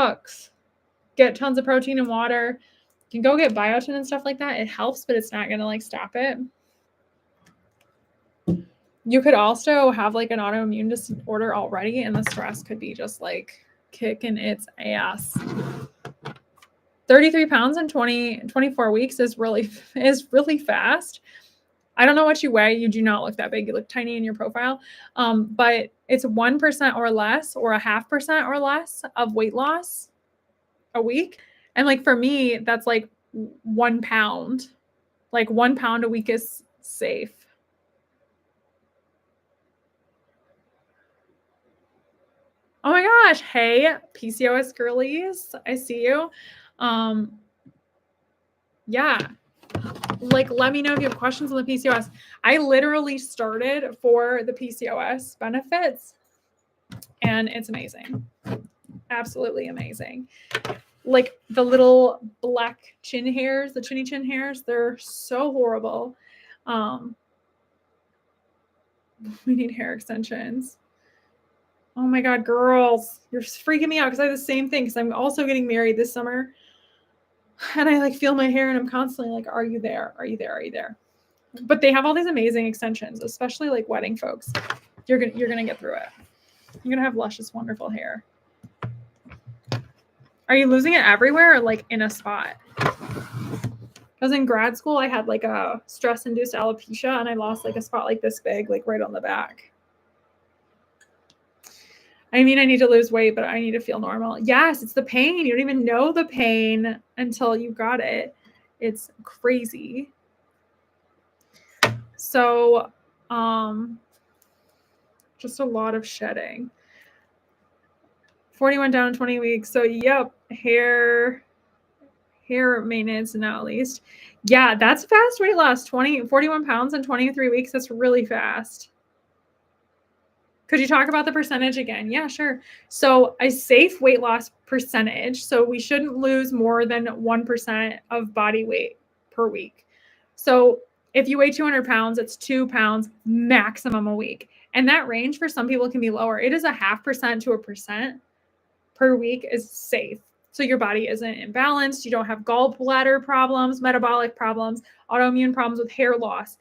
$10. Get tons of protein and water. You can go get biotin and stuff like that. It helps, but it's not going to like stop it. You could also have like an autoimmune disorder already, and the stress could be just like kicking its ass. 33 pounds in 24 weeks is really fast. I don't know what you weigh. You do not look that big. You look tiny in your profile. But it's 1% or less, or 0.5% or less of weight loss a week. And like for me, that's like 1 pound. Like 1 pound a week is safe. Oh my gosh. Hey, PCOS girlies. I see you. Yeah. Like, let me know if you have questions on the PCOS. I literally started for the PCOS benefits, and it's amazing. Absolutely amazing. Like the little black chin hairs, the chinny chin hairs, they're so horrible. We need hair extensions. Oh my God, girls, you're freaking me out because I have the same thing because I'm also getting married this summer. And I like feel my hair and I'm constantly like, are you there? Are you there? Are you there? But they have all these amazing extensions, especially like wedding folks. You're gonna get through it. You're gonna have luscious, wonderful hair. Are you losing it everywhere or like in a spot? Because in grad school, I had like a stress-induced alopecia and I lost like a spot like this big, like right on the back. I mean, I need to lose weight, but I need to feel normal. Yes, it's the pain. You don't even know the pain until you got it. It's crazy. So, just a lot of shedding. 41 down in 20 weeks. So, yep, hair maintenance now at least. Yeah, that's fast weight loss. 41 pounds in 23 weeks. That's really fast. Could you talk about the percentage again? Yeah, sure. So a safe weight loss percentage. So we shouldn't lose more than 1% of body weight per week. So if you weigh 200 pounds, it's 2 pounds maximum a week. And that range for some people can be lower. It is 0.5% to 1% per week is safe. So your body isn't imbalanced. You don't have gallbladder problems, metabolic problems, autoimmune problems with hair loss.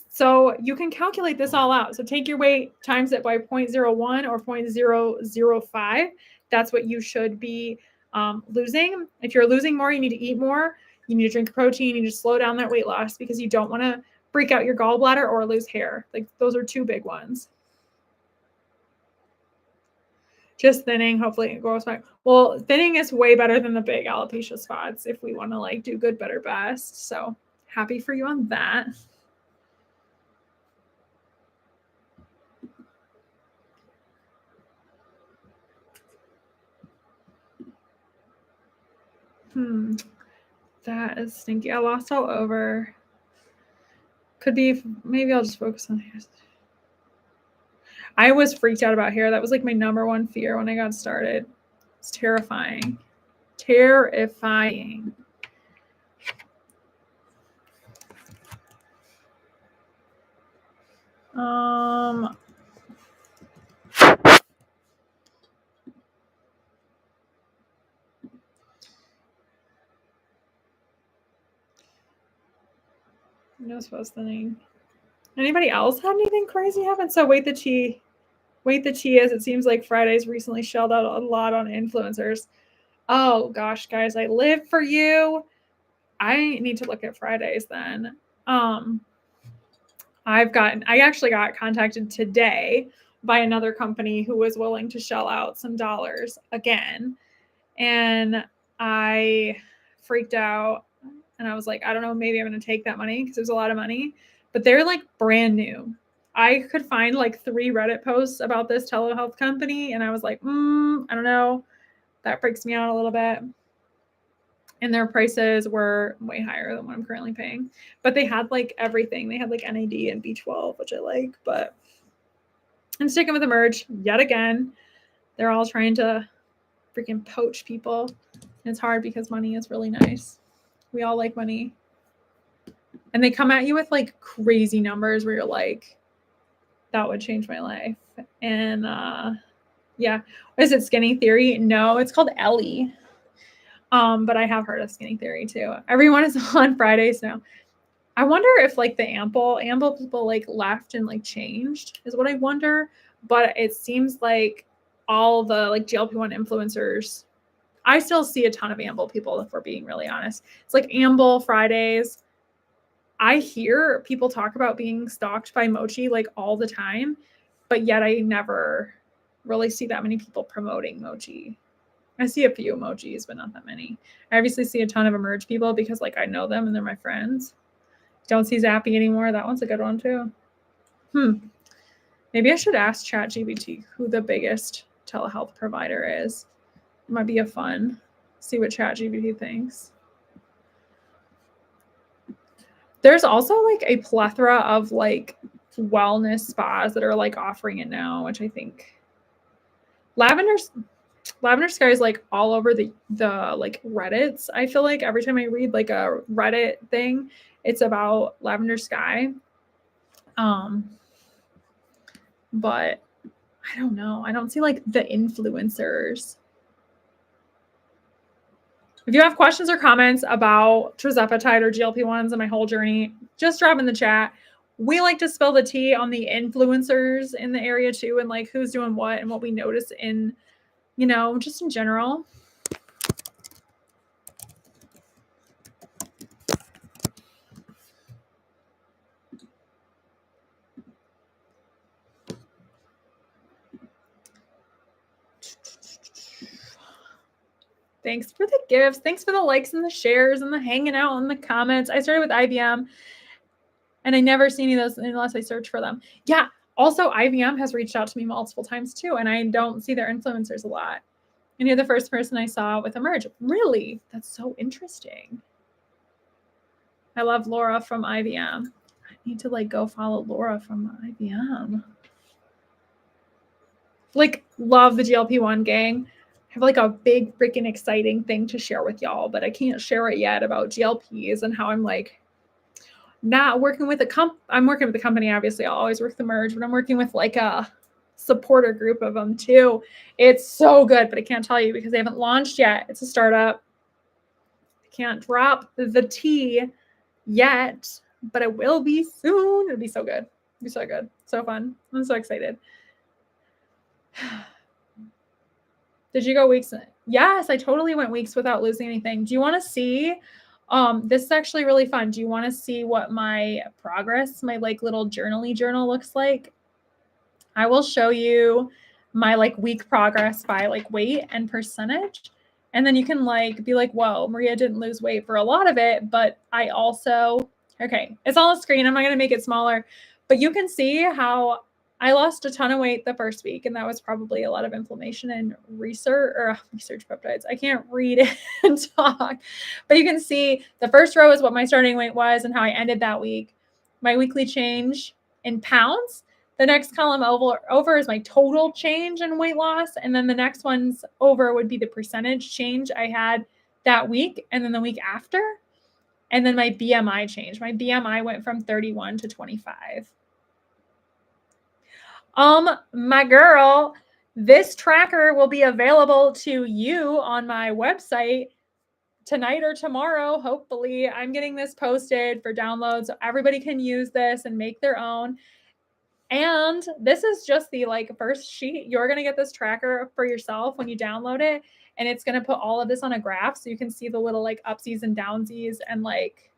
So you can calculate this all out. So take your weight, times it by 0.01 or 0.005. That's what you should be losing. If you're losing more, you need to eat more. You need to drink protein. You need to slow down that weight loss because you don't want to break out your gallbladder or lose hair. Like those are two big ones. Just thinning, hopefully it grows back. Well, thinning is way better than the big alopecia spots if we want to like do good, better, best. So happy for you on that. That is stinky. I lost all over. Could be, maybe I'll just focus on hair. I was freaked out about hair. That was like my number one fear when I got started. It's terrifying. Terrifying. No supposed thinning. Anybody else had anything crazy happen? So wait the tea is, it seems like Friday's recently shelled out a lot on influencers. Oh gosh, guys, I live for you. I need to look at Fridays then. I actually got contacted today by another company who was willing to shell out some dollars again. And I freaked out and I was like, I don't know, maybe I'm going to take that money because it was a lot of money, but they're like brand new. I could find like 3 Reddit posts about this telehealth company. And I was like, I don't know. That freaks me out a little bit. And their prices were way higher than what I'm currently paying. But they had like everything. They had like NAD and B12, which I like. But I'm sticking with the merge yet again. They're all trying to freaking poach people. And it's hard because money is really nice. We all like money. And they come at you with like crazy numbers where you're like, that would change my life. And Yeah. Is it Skinny Theory? No, it's called Ellie. But I have heard of Skinny Theory too. Everyone is on Fridays now. I wonder if like the ample people like left and like changed is what I wonder. But it seems like all the like GLP-1 influencers, I still see a ton of amble people if we're being really honest. It's like amble Fridays. I hear people talk about being stalked by Mochi like all the time, but yet I never really see that many people promoting Mochi. I see a few emojis, but not that many. I obviously see a ton of Emerge people because like I know them and they're my friends. Don't see Zappy anymore. That one's a good one too. Maybe I should ask ChatGPT who the biggest telehealth provider is. It might be a fun. See what ChatGPT thinks. There's also like a plethora of like wellness spas that are like offering it now, which I think Lavender Sky is like all over the like Reddits. I feel like every time I read like a Reddit thing, it's about Lavender Sky. But I don't know. I don't see like the influencers. If you have questions or comments about Tirzepatide or GLP-1s and my whole journey, just drop in the chat. We like to spill the tea on the influencers in the area too, and like who's doing what and what we notice in, you know, just in general. Thanks for the gifts. Thanks for the likes and the shares and the hanging out in the comments. I started with IBM and I never see any of those unless I search for them. Yeah. Also, IBM has reached out to me multiple times too, and I don't see their influencers a lot. And you're the first person I saw with Emerge. Really? That's so interesting. I love Laura from IBM. I need to like go follow Laura from IBM. Like, love the GLP-1 gang. I have like a big freaking exciting thing to share with y'all, but I can't share it yet about GLPs and how I'm like not working with I'm working with the company, obviously. I'll always work the Merge, but I'm working with like a supporter group of them too. It's so good, but I can't tell you because they haven't launched yet. It's a startup. I can't drop the tea yet, but it will be soon. It'll be so good. It'll be so good. So fun. I'm so excited. Did you go weeks? Yes, I totally went weeks without losing anything. Do you want to see? This is actually really fun. Do you want to see what my progress, my like little journal looks like? I will show you my like week progress by like weight and percentage. And then you can like be like, whoa, Maria didn't lose weight for a lot of it, but I also, okay, it's on the screen. I'm not going to make it smaller, but you can see how I lost a ton of weight the first week, and that was probably a lot of inflammation and research peptides. I can't read and talk, but you can see the first row is what my starting weight was and how I ended that week. My weekly change in pounds. The next column over is my total change in weight loss, and then the next one's over would be the percentage change I had that week, and then the week after, and then my BMI change. My BMI went from 31 to 25. My girl, this tracker will be available to you on my website tonight or tomorrow. Hopefully, I'm getting this posted for download so everybody can use this and make their own. And this is just the like first sheet. You're going to get this tracker for yourself when you download it, and it's going to put all of this on a graph so you can see the little like upsies and downsies and like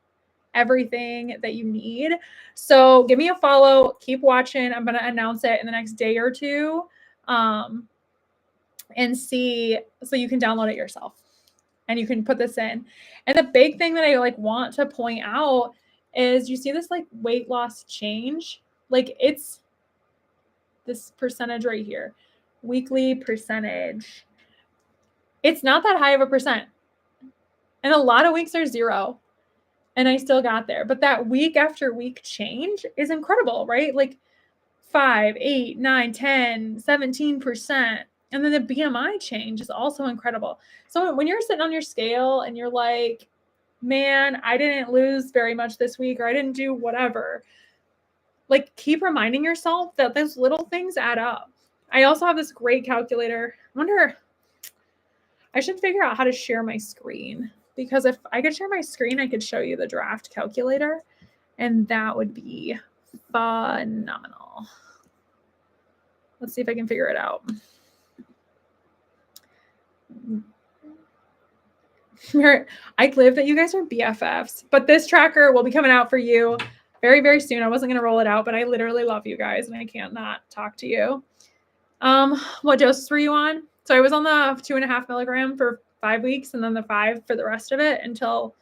everything that you need. So give me a follow, keep watching. I'm going to announce it in the next day or two, and see, so you can download it yourself and you can put this in. And the big thing that I like want to point out is you see this like weight loss change. Like it's this percentage right here, weekly percentage. It's not that high of a percent. And a lot of weeks are 0. And I still got there. But that week after week change is incredible, right? Like 5, 8, 9, 10, 17%. And then the BMI change is also incredible. So when you're sitting on your scale and you're like, man, I didn't lose very much this week, or I didn't do whatever, like keep reminding yourself that those little things add up. I also have this great calculator. I wonder, I should figure out how to share my screen, because if I could share my screen, I could show you the draft calculator, and that would be phenomenal. Let's see if I can figure it out. I live that you guys are BFFs, but this tracker will be coming out for you very, very soon. I wasn't going to roll it out, but I literally love you guys and I can't not talk to you. What doses were you on? So I was on the 2.5 milligram for 5 weeks and then the 5 for the rest of it until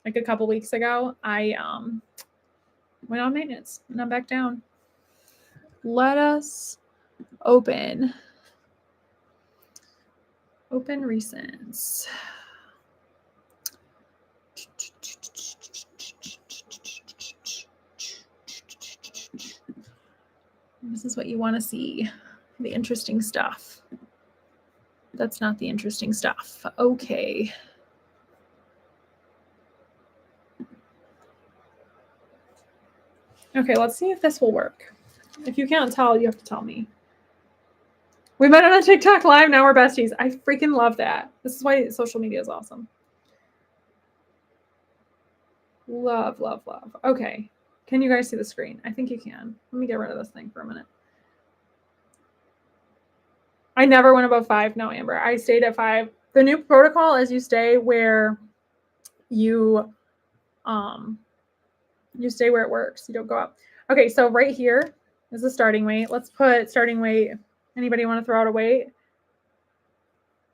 like a couple weeks ago. I went on maintenance and I'm back down. Let us open recents. This is what you want to see. The interesting stuff. That's not the interesting stuff. Okay. Okay, let's see if this will work. If you can't tell, you have to tell me. We met on a TikTok live. Now we're besties. I freaking love that. This is why social media is awesome. Love, love, love. Okay. Can you guys see the screen? I think you can. Let me get rid of this thing for a minute. I never went above 5. No, Amber. I stayed at 5. The new protocol is you stay where you stay where it works. You don't go up. Okay, so right here is the starting weight. Let's put starting weight. Anybody want to throw out a weight?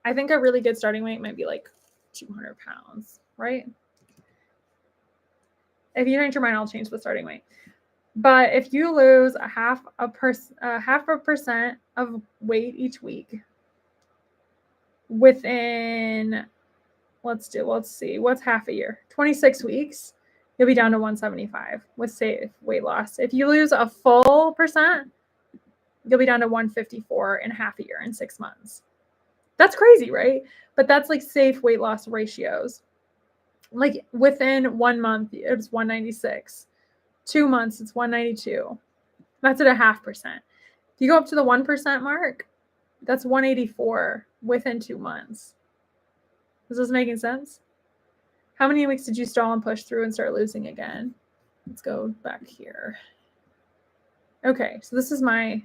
I think a really good starting weight might be like 200 pounds, right? If you change your mind, I'll change the starting weight. But if you lose a half a percent of weight each week within, let's see, what's half a year? 26 weeks, you'll be down to 175 with safe weight loss. If you lose a full percent, you'll be down to 154 in half a year in 6 months. That's crazy, right? But that's like safe weight loss ratios. Like within 1 month, it's 196. 2 months, it's 192. That's at a 0.5%. If you go up to the 1% mark, that's 184 within 2 months. Is this making sense? How many weeks did you stall and push through and start losing again? Let's go back here. Okay, so this is my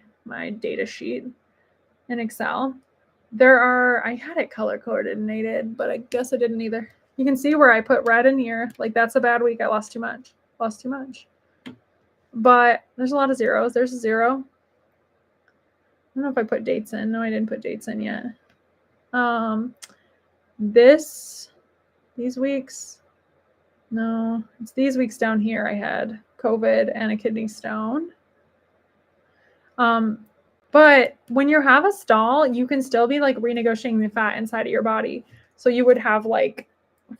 data sheet in Excel. I had it color coordinated, but I guess I didn't either. You can see where I put red in here. Like that's a bad week. I lost too much. But there's a lot of zeros. There's a 0. I don't know if I put dates in. No, I didn't put dates in yet. These weeks, no, it's these weeks down here. I had COVID and a kidney stone. But when you have a stall, you can still be like renegotiating the fat inside of your body. So you would have like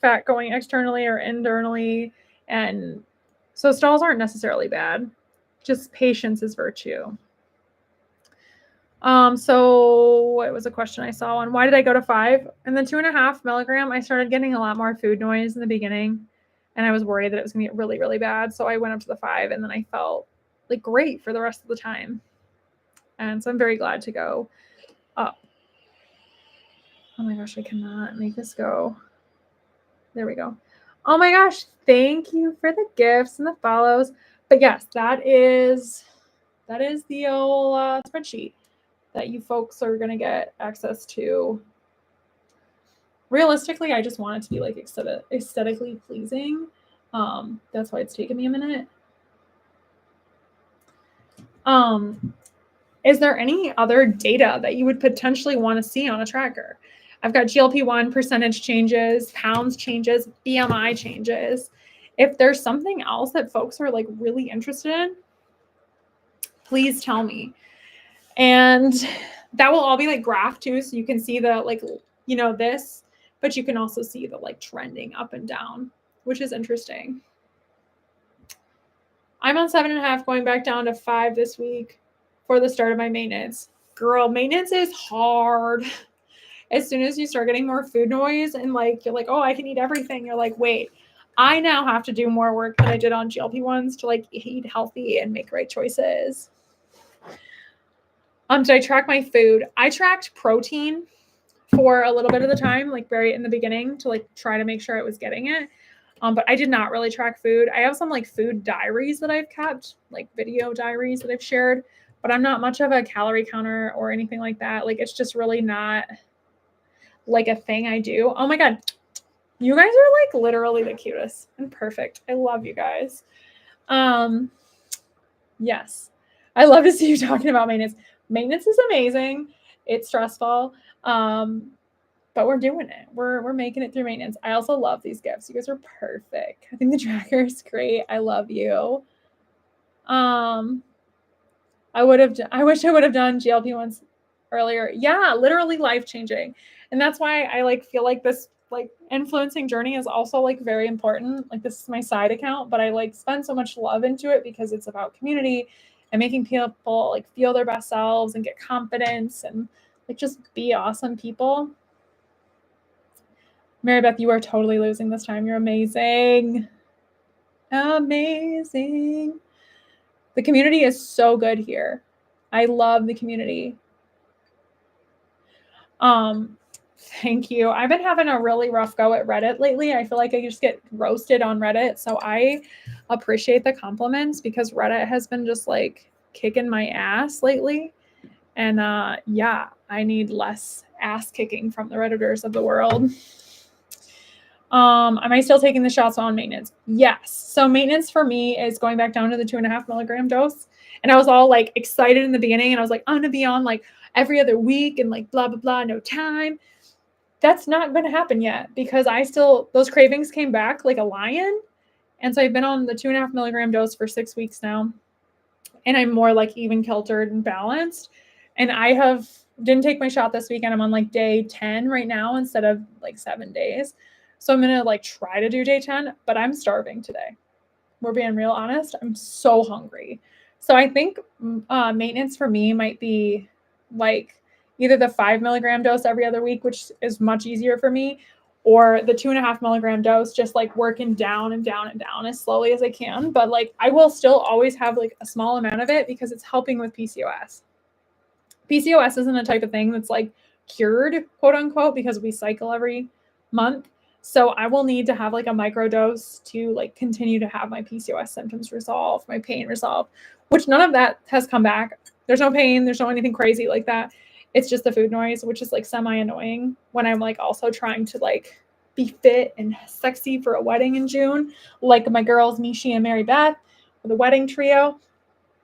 fat going externally or internally. And so stalls aren't necessarily bad. Just patience is virtue. So it was a question I saw on why did I go to 5? And then 2.5 milligram, I started getting a lot more food noise in the beginning. And I was worried that it was gonna get really, really bad. So I went up to the 5 and then I felt like great for the rest of the time. And so I'm very glad to go up. Oh my gosh, I cannot make this go. There we go. Oh my gosh, thank you for the gifts and the follows. But yes, that is the old spreadsheet that you folks are going to get access to. Realistically, I just want it to be like aesthetically pleasing. That's why it's taken me a minute. Is there any other data that you would potentially want to see on a tracker? I've got GLP1 percentage changes, pounds changes, BMI changes. If there's something else that folks are like really interested in, please tell me. And that will all be like graphed too. So you can see the like, you know, this, but you can also see the like trending up and down, which is interesting. I'm on 7.5 going back down to 5 this week for the start of my maintenance. Girl, maintenance is hard. As soon as you start getting more food noise and like, you're like, oh, I can eat everything. You're like, wait, I now have to do more work than I did on GLP-1s to like eat healthy and make right choices. Did I track my food? I tracked protein for a little bit of the time, like very in the beginning, to like try to make sure I was getting it. But I did not really track food. I have some like food diaries that I've kept, like video diaries that I've shared, but I'm not much of a calorie counter or anything like that. Like, it's just really not like a thing I do. Oh my God. You guys are like literally the cutest and perfect. I love you guys. Yes. I love to see you talking about maintenance. Maintenance is amazing. It's stressful. But we're doing it. We're making it through maintenance. I also love these gifts. You guys are perfect. I think the tracker is great. I love you. I wish I would have done GLP1s earlier. Yeah, literally life-changing. And that's why I like feel like this like influencing journey is also like very important. Like, this is my side account, but I like spend so much love into it because it's about community and making people like feel their best selves and get confidence and like just be awesome people. Mary Beth, you are totally losing this time. You're amazing. Amazing. The community is so good here. I love the community. Thank you. I've been having a really rough go at Reddit lately. I feel like I just get roasted on Reddit. So I appreciate the compliments because Reddit has been just like kicking my ass lately. And yeah, I need less ass kicking from the Redditors of the world. Am I still taking the shots on maintenance? Yes. So maintenance for me is going back down to the 2.5 milligram dose. And I was all like excited in the beginning and I was like, I'm going to be on like every other week and like blah, blah, blah, no time. That's not going to happen yet because those cravings came back like a lion. And so I've been on the 2.5 milligram dose for 6 weeks now. And I'm more like even kiltered and balanced. And didn't take my shot this weekend. I'm on like day 10 right now instead of like 7 days. So I'm going to like try to do day 10, but I'm starving today. We're being real honest. I'm so hungry. So I think maintenance for me might be like either the 5 milligram dose every other week, which is much easier for me, or the 2.5 milligram dose, just like working down and down and down as slowly as I can. But like, I will still always have like a small amount of it because it's helping with PCOS. PCOS isn't a type of thing that's like cured, quote unquote, because we cycle every month. So I will need to have like a micro dose to like continue to have my PCOS symptoms resolve, my pain resolve, which none of that has come back. There's no pain. There's no anything crazy like that. It's just the food noise, which is like semi-annoying when I'm like also trying to like be fit and sexy for a wedding in June, like my girls, Mishi and Mary Beth, for the wedding trio.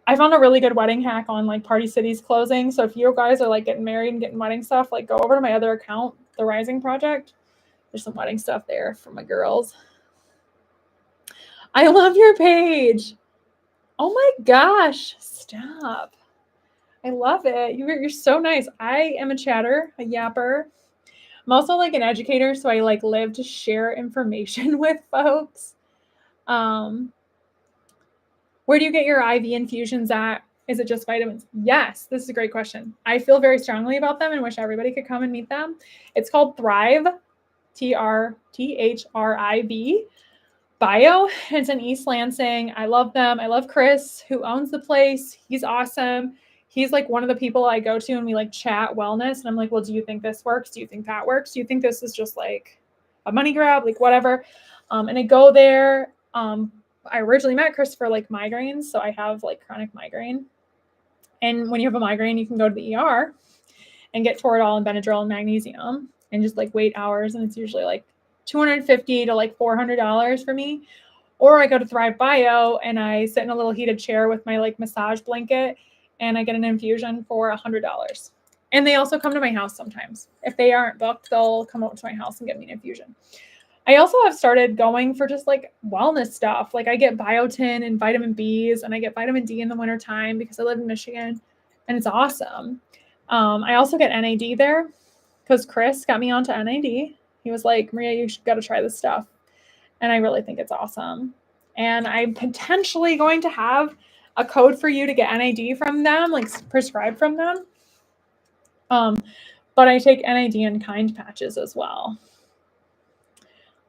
I found a really good wedding hack on like Party City's closing. So if you guys are like getting married and getting wedding stuff, like go over to my other account, The Rising Project. There's some wedding stuff there for my girls. I love your page. Oh my gosh, stop. I love it. You're so nice. I am a chatter, a yapper. I'm also like an educator, so I like live to share information with folks. Where do you get your IV infusions at? Is it just vitamins? Yes, this is a great question. I feel very strongly about them and wish everybody could come and meet them. It's called Thrive, TRTHRIV Bio. It's in East Lansing. I love them. I love Chris, who owns the place. He's awesome. He's like one of the people I go to and we like chat wellness. And I'm like, well, do you think this works? Do you think that works? Do you think this is just like a money grab? Like whatever. And I go there. I originally met Chris for like migraines. So I have like chronic migraine. And when you have a migraine, you can go to the ER and get Toradol and Benadryl and magnesium and just like wait hours. And it's usually like $250 to like $400 for me. Or I go to Thrive Bio and I sit in a little heated chair with my like massage blanket and I get an infusion for $100. And they also come to my house sometimes. If they aren't booked, they'll come over to my house and get me an infusion. I also have started going for just like wellness stuff. Like I get biotin and vitamin Bs and I get vitamin D in the wintertime because I live in Michigan and it's awesome. I also get NAD there because Chris got me onto NAD. He was like, Maria, you got to try this stuff. And I really think it's awesome. And I'm potentially going to have a code for you to get NAD from them, like prescribed from them. But I take NAD in kind patches as well.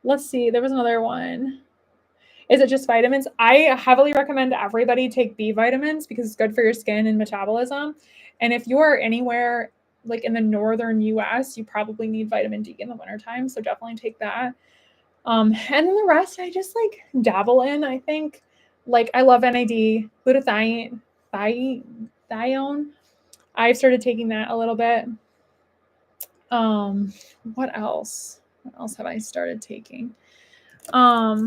Let's see. There was another one. Is it just vitamins? I heavily recommend everybody take B vitamins because it's good for your skin and metabolism. And if you're anywhere like in the northern US, you probably need vitamin D in the wintertime. So definitely take that. And then the rest I just like dabble in, I think. Like I love NAD, glutathione. I've started taking that a little bit. What else? What else have I started taking? I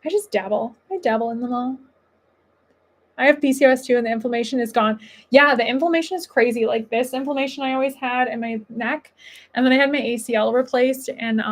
just dabble. I dabble in them all. I have PCOS too, and the inflammation is gone. Yeah, the inflammation is crazy. Like this inflammation I always had in my neck, and then I had my ACL replaced, and